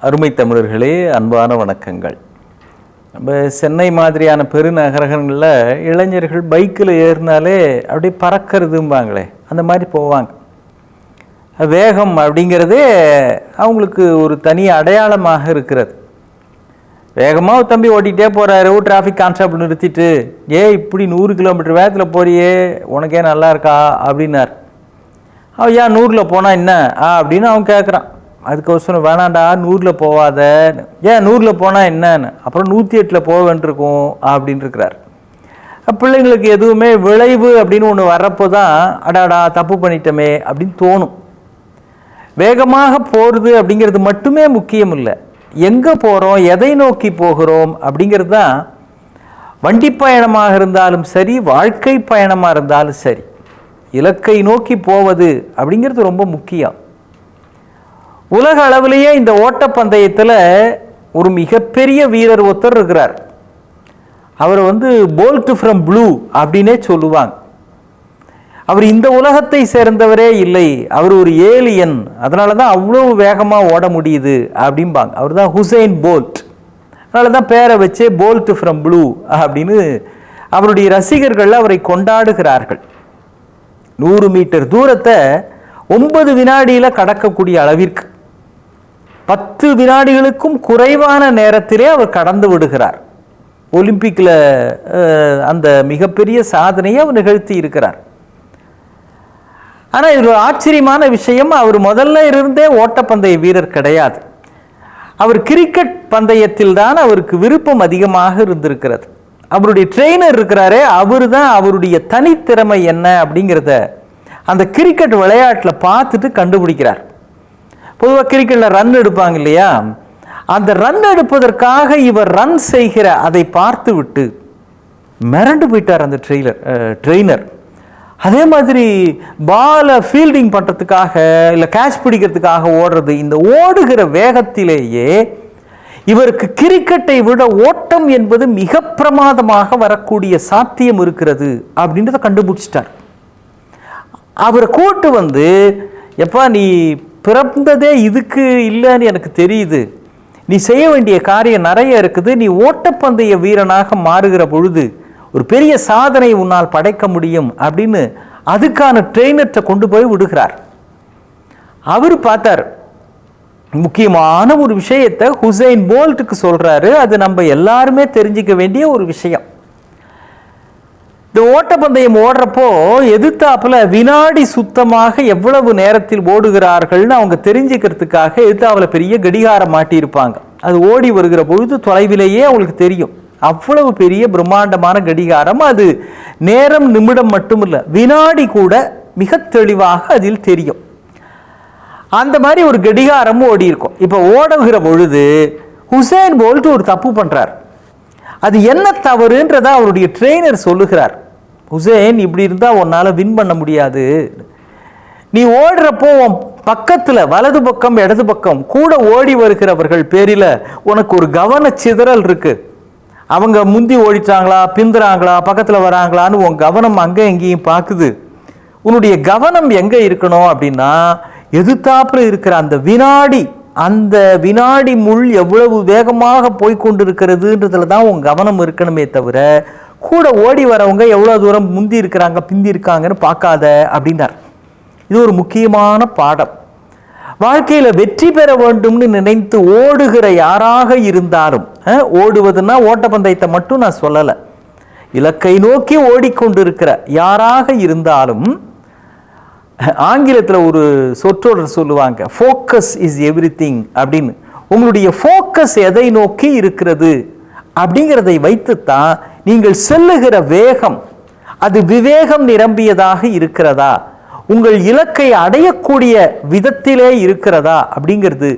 அருமை தமிழர்களே, அன்பான வணக்கங்கள். நம்ம சென்னை மாதிரியான பெருநகரங்களில் இளைஞர்கள் பைக்கில் ஏறினாலே அப்படியே பறக்கிறதும்பாங்களே, அந்த மாதிரி போவாங்க. வேகம் அப்படிங்கிறதே அவங்களுக்கு ஒரு தனி அடையாளமாக இருக்கிறது. வேகமாக தம்பி ஓட்டிகிட்டே போகிறாரு, டிராஃபிக் கான்ஸ்டபிள் நிறுத்திட்டு, இப்படி 100 கிலோமீட்டர் வேகத்தில் போறியே, உனக்கே நல்லா இருக்கா அப்படின்னார். அவன் ஏன் 100ல் போனால் என்ன அப்படின்னு அவன் கேட்குறான். அதுக்கோசரம் வேணாண்டா 100ல் போவாத, ஏன் 100ல் போனால் என்னன்னு, அப்புறம் 108ல் போக வேண்டியிருக்கும் அப்படின்னு இருக்கிறார். பிள்ளைங்களுக்கு எதுவுமே விளைவு அப்படின்னு ஒன்று வர்றப்போ தான் அடாடா தப்பு பண்ணிட்டோமே அப்படின்னு தோணும். வேகமாக போகிறது அப்படிங்கிறது மட்டுமே முக்கியம் இல்லை, எங்கே போகிறோம், எதை நோக்கி போகிறோம் அப்படிங்கிறது தான். வண்டி பயணமாக இருந்தாலும் சரி, வாழ்க்கை பயணமாக இருந்தாலும் சரி, இலக்கை நோக்கி போவது அப்படிங்கிறது ரொம்ப முக்கியம். உலக அளவிலேயே இந்த ஓட்டப்பந்தயத்தில் ஒரு மிகப்பெரிய வீரர் ஒருத்தர் இருக்கிறார். அவர் போல்ட் ஃப்ரம் ப்ளூ அப்படின்னே சொல்லுவாங்க. அவர் இந்த உலகத்தை சேர்ந்தவரே இல்லை, அவர் ஒரு ஏலியன், அதனால தான் அவ்வளோ வேகமாக ஓட முடியுது அப்படிம்பாங்க. அவர் தான் ஹுசைன் போல்ட். அதனால தான் பேரை வச்சே போல்ட் ஃப்ரம் ப்ளூ அப்படின்னு அவருடைய ரசிகர்கள் அவரை கொண்டாடுகிறார்கள். 100 மீட்டர் தூரத்தை 9 வினாடியில் கடக்கக்கூடிய அளவிற்கு 10 வினாடிகளுக்கும் குறைவான நேரத்திலே அவர் கடந்து விடுகிறார். ஒலிம்பிக்கில் அந்த மிகப்பெரிய சாதனையை அவர் நிகழ்த்தி இருக்கிறார். ஆனால் இது ஒரு ஆச்சரியமான விஷயம், அவர் முதல்ல இருந்தே ஓட்டப்பந்தய வீரர் கிடையாது. அவர் கிரிக்கெட் பந்தயத்தில் தான் அவருக்கு விருப்பம் அதிகமாக இருந்திருக்கிறது. அவருடைய ட்ரெயினர் இருக்கிறாரே, அவர் தான் அவருடைய தனித்திறமை என்ன அப்படிங்கிறத அந்த கிரிக்கெட் விளையாட்டில் பார்த்துட்டு கண்டுபிடிக்கிறார். பொதுவாக கிரிக்கெட்டில் ரன் எடுப்பாங்க இல்லையா, அந்த ரன் எடுப்பதற்காக இவர் ரன் செய்கிற அதை பார்த்து விட்டு மிரண்டு போயிட்டார் அந்த ட்ரெயினர். அதே மாதிரி பாலை ஃபீல்டிங் பண்ணுறதுக்காக இல்லை கேட்ச் பிடிக்கிறதுக்காக ஓடுறது, இந்த ஓடுகிற வேகத்திலேயே இவருக்கு கிரிக்கெட்டை விட ஓட்டம் என்பது மிக பிரமாதமாக வரக்கூடிய சாத்தியம் இருக்கிறது அப்படின்றத கண்டுபிடிச்சிட்டார். அவரை கூட்டு எப்பா நீ பிறந்ததே இதுக்கு இல்லைன்னு எனக்கு தெரியுது, நீ செய்ய வேண்டிய காரியம் நிறைய இருக்குது, நீ ஓட்டப்பந்தய வீரனாக மாறுகிற பொழுது ஒரு பெரிய சாதனை உன்னால் படைக்க முடியும் அப்படின்னு அதுக்கான ட்ரெயினர்கிட்ட கொண்டு போய் விடுகிறார். அவர் பார்த்தார், முக்கியமான ஒரு விஷயத்தை ஹுசைன் போல்ட்டுக்கு சொல்றாரு. அது நம்ம எல்லாருமே தெரிஞ்சிக்க வேண்டிய ஒரு விஷயம். இந்த ஓட்டப்பந்தயம் ஓடுறப்போ எதிர்த்தாப்புல வினாடி சுத்தமாக எவ்வளவு நேரத்தில் ஓடுகிறார்கள்னு அவங்க தெரிஞ்சுக்கிறதுக்காக எதிர்த்தாப்புல பெரிய கடிகாரம் மாட்டியிருப்பாங்க. அது ஓடி வருகிற பொழுது தொலைவிலேயே அவங்களுக்கு தெரியும். அவ்வளவு பெரிய பிரம்மாண்டமான கடிகாரம். அது நேரம் நிமிடம் மட்டுமில்லை, வினாடி கூட மிக தெளிவாக அதில் தெரியும். அந்த மாதிரி ஒரு கடிகாரம் ஓடி இருக்கும். இப்போ ஓடுகிற பொழுது ஹுசைன் போல்ட் ஒரு தப்பு பண்றார். அது என்ன தவறுன்றத அவருடைய ட்ரெயினர் சொல்லுகிறார். ஹுசைன், இப்படி இருந்தால் உன்னால் வின் பண்ண முடியாது. நீ ஓடுறப்போ பக்கத்தில் வலது பக்கம் இடது பக்கம் கூட ஓடி வருகிறவர்கள் பேரில் உனக்கு ஒரு கவன சிதறல் இருக்கு. அவங்க முந்தி ஓடிட்டாங்களா, பிந்துறாங்களா, பக்கத்தில் வராங்களான்னு உன் கவனம் அங்கே எங்கேயும் பார்க்குது. உன்னுடைய கவனம் எங்கே இருக்கணும் அப்படின்னா எதிர்த்தாப்புல இருக்கிற அந்த வினாடி முள் எவ்வளவு வேகமாக போய்கொண்டிருக்கிறதுன்றதுல தான் உன் கவனம் இருக்கணுமே தவிர கூட ஓடி வரவங்க எவ்வளோ தூரம் முந்தி இருக்கிறாங்க பிந்தி இருக்காங்கன்னு பார்க்காத அப்படின்னார். இது ஒரு முக்கியமான பாடம். வாழ்க்கையில் வெற்றி பெற வேண்டும்னு நினைத்து ஓடுகிற யாராக இருந்தாலும், ஓடுவதுன்னா ஓட்டப்பந்தயத்தை மட்டும் நான் சொல்லலை, இலக்கை நோக்கி ஓடிக்கொண்டிருக்கிற யாராக இருந்தாலும், ஆங்கிலத்தில் ஒரு சொற்றொடர் சொல்லுவாங்க, ஃபோக்கஸ் இஸ் எவ்ரிதிங் அப்படின்னு. உங்களுடைய ஃபோக்கஸ் எதை நோக்கி இருக்கிறது அப்படிங்கிறதை வைத்துத்தான் நீங்கள் செல்லுகிற வேகம் அது விவேகம் நிரம்பியதாக இருக்கிறதா, உங்கள் இலக்கை அடையக்கூடிய விதத்திலே இருக்கிறதா அப்படிங்கிறது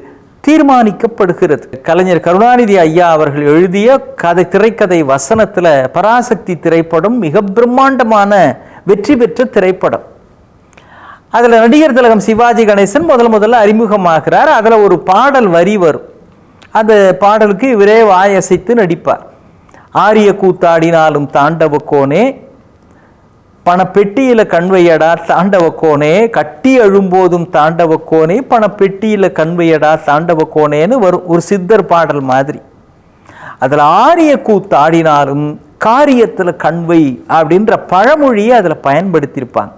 தீர்மானிக்கப்படுகிறது. கலைஞர் கருணாநிதி ஐயா அவர்கள் எழுதிய திரைக்கதை வசனத்தில் பராசக்தி திரைப்படம் மிக பிரம்மாண்டமான வெற்றி பெற்ற திரைப்படம். அதில் நடிகர் திலகம் சிவாஜி கணேசன் முதல்ல அறிமுகமாகிறார். அதில் ஒரு பாடல் வரி வரும். அந்த பாடலுக்கு இவரே வாயசைத்து நடிப்பார். ஆரிய கூத்தாடினாலும் தாண்டவ கோனே, பணப்பெட்டியில கண்வையடா தாண்டவக்கோனே, கட்டி அழும்போதும் தாண்டவக்கோனே, பணப்பெட்டியில கண்வையடா தாண்டவக்கோனேன்னு வரும் ஒரு சித்தர் பாடல் மாதிரி. அதில் ஆரிய கூத்தாடினாலும் காரியத்தில் கண்வை அப்படின்ற பழமொழியை அதில் பயன்படுத்தியிருப்பாங்க.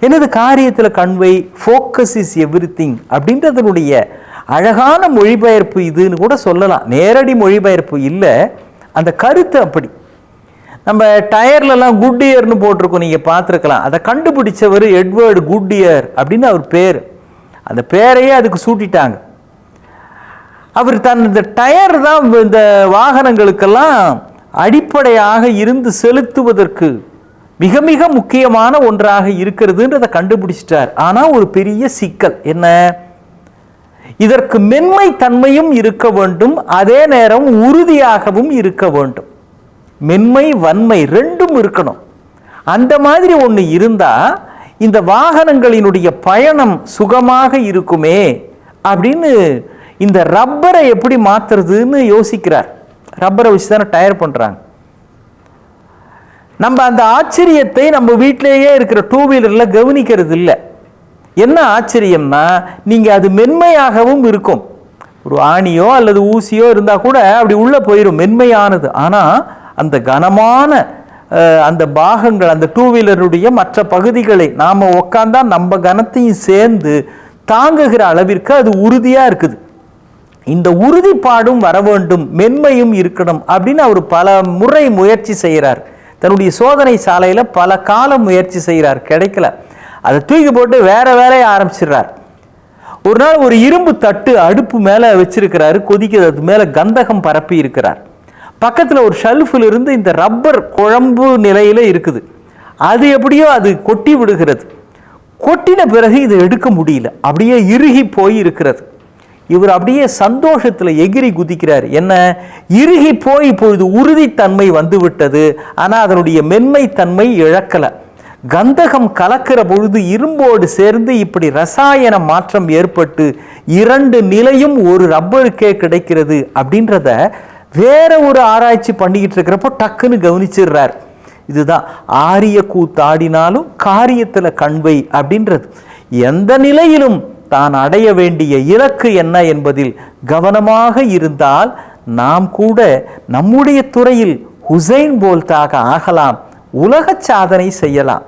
என்னது காரியத்தில் கண்வை, ஃபோக்கஸ் இஸ் எவ்ரி திங் அப்படின்றதனுடைய அழகான மொழிபெயர்ப்பு இதுன்னு கூட சொல்லலாம். நேரடி மொழிபெயர்ப்பு இல்லை, அந்த கருத்து அப்படி. நம்ம டயர்லலாம் குட்டியர்னு போட்டிருக்கோம், நீங்கள் பார்த்துருக்கலாம். அதை கண்டுபிடிச்சவர் எட்வர்டு குட்டியர் அப்படின்னு அவர் பேர். அந்த பேரையே அதுக்கு சூட்டிட்டாங்க. அவர் இந்த டயர் தான் இந்த வாகனங்களுக்கெல்லாம் அடிப்படையாக இருந்து செலுத்துவதற்கு மிக மிக முக்கியமான ஒன்றாக இருக்கிறதுன்றதை கண்டுபிடிச்சிட்டார். ஆனால் ஒரு பெரிய சிக்கல் என்ன, இதற்கு மென்மை தன்மையும் இருக்க வேண்டும், அதே நேரம் உறுதியாகவும் இருக்க வேண்டும். மென்மை வன்மை ரெண்டும் இருக்கணும். அந்த மாதிரி ஒன்று இருந்தால் இந்த வாகனங்களினுடைய பயணம் சுகமாக இருக்குமே அப்படின்னு இந்த ரப்பரை எப்படி மாற்றுறதுன்னு யோசிக்கிறார். ரப்பரை வச்சு தானே டயர் பண்ணுறாங்க. நம்ம அந்த ஆச்சரியத்தை நம்ம வீட்டிலேயே இருக்கிற டூ வீலரில் கவனிக்கிறது இல்லை. என்ன ஆச்சரியம்னா, நீங்கள் அது மென்மையாகவும் இருக்கும். ஒரு ஆணியோ அல்லது ஊசியோ இருந்தால் கூட அப்படி உள்ளே போயிடும், மென்மையானது. ஆனால் அந்த கனமான அந்த பாகங்கள், அந்த டூ வீலருடைய மற்ற பகுதிகளை நாம் உக்காந்தா நம்ம கனத்தையும் சேர்ந்து தாங்குகிற அளவிற்கு அது உறுதியாக இருக்குது. இந்த உறுதிப்பாடும் வர வேண்டும், மென்மையும் இருக்கணும் அப்படின்னு அவர் பல முறை முயற்சி செய்கிறார். தன்னுடைய சோதனை சாலையில் பல காலம் முயற்சி செய்கிறார், கிடைக்கல. அதை தூக்கி போட்டு வேற வேலையை ஆரம்பிச்சிடுறார். ஒரு நாள் ஒரு இரும்பு தட்டு அடுப்பு மேலே வச்சிருக்கிறாரு, கொதிக்கிறது. அது மேலே கந்தகம் பரப்பி இருக்கிறார். பக்கத்தில் ஒரு ஷெல்ஃபில் இருந்து இந்த ரப்பர் குழம்பு நிலையில் இருக்குது. அது எப்படியோ அது கொட்டி விடுகிறது. கொட்டின பிறகு இதை எடுக்க முடியல, அப்படியே இறுகி போய் இருக்கிறது. இவர் அப்படியே சந்தோஷத்தில் எகிரி குதிக்கிறார். என்ன, இறுகி போய் இப்பொழுது உறுதித்தன்மை வந்து விட்டது, ஆனால் அதனுடைய மென்மை தன்மை இழக்கலை. கந்தகம் கலக்கிற பொழுது இரும்போடு சேர்ந்து இப்படி ரசாயன மாற்றம் ஏற்பட்டு இரண்டு நிலையும் ஒரு ரப்பருக்கே கிடைக்கிறது அப்படின்றத வேற ஒரு ஆராய்ச்சி பண்ணிக்கிட்டு இருக்கிறப்போ டக்குன்னு கவனிச்சிடுறார். இதுதான் ஆரிய கூத்தாடினாலும் காரியத்தில் கண்வை அப்படின்றது. எந்த நிலையிலும் தான் அடைய வேண்டிய இலக்கு என்ன என்பதில் கவனமாக இருந்தால் நாம் கூட நம்முடைய துறையில் ஹுசைன் போல்ட்டாக ஆகலாம், உலக சாதனை செய்யலாம்.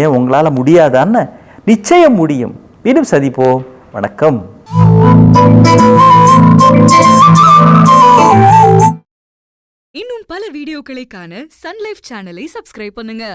ஏன் உங்களால் முடியாதான்னு? நிச்சயம் முடியும். மீண்டும் சந்திப்போம். வணக்கம். இன்னும் பல வீடியோக்களை காண சன் லைஃப் சேனலை சப்ஸ்கிரைப் பண்ணுங்க.